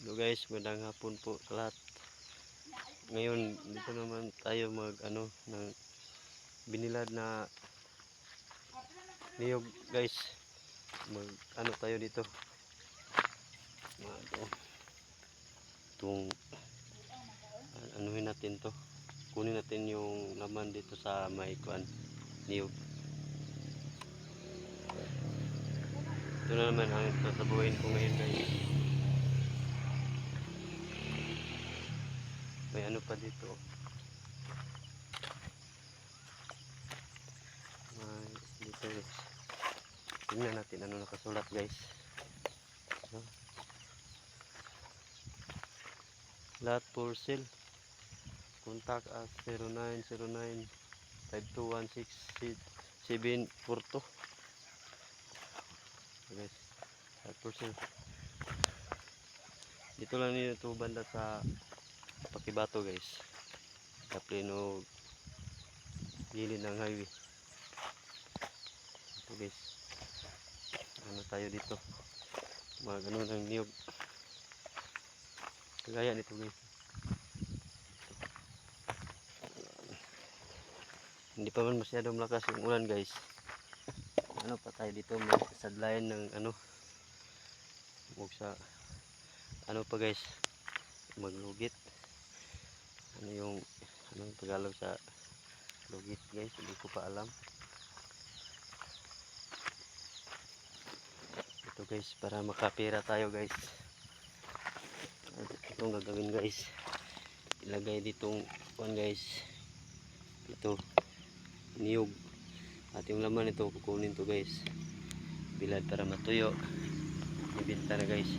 So guys, magandang hapon po sa lahat. Ngayon, dito naman tayo mag ng binilad na niyog guys. Mag tayo dito. Mag itong anuhin natin to. Kunin natin yung laman dito sa may kuan niyog. Ito na naman ang sasabuhin ko ngayon guys. May ano pa dito. Dito guys. Tingnan natin ano nakasulat guys. Lot for sale. Contact us 0909-5216-742. Guys, lot for sale. Dito lang nyo ito banda sa Pakibato guys. Sa pleno gilid ng highway. Ito guys. Ano tayo dito? Mga ganun ng niyog. Kagaya nito guys. Hindi pa man masyadong malakas yung ulan guys. Ano pa tayo dito, may sadlayan ng huwag sa pa guys, maglugit. Ano yung anong Tagalog sa lugit guys, hindi ko pa alam. Ito guys, para makapira tayo guys. Itong gagawin guys, ilagay ditong kuan guys, ito niyog, at yung laman ito kukunin to guys, bilad para matuyo, ibenta na guys.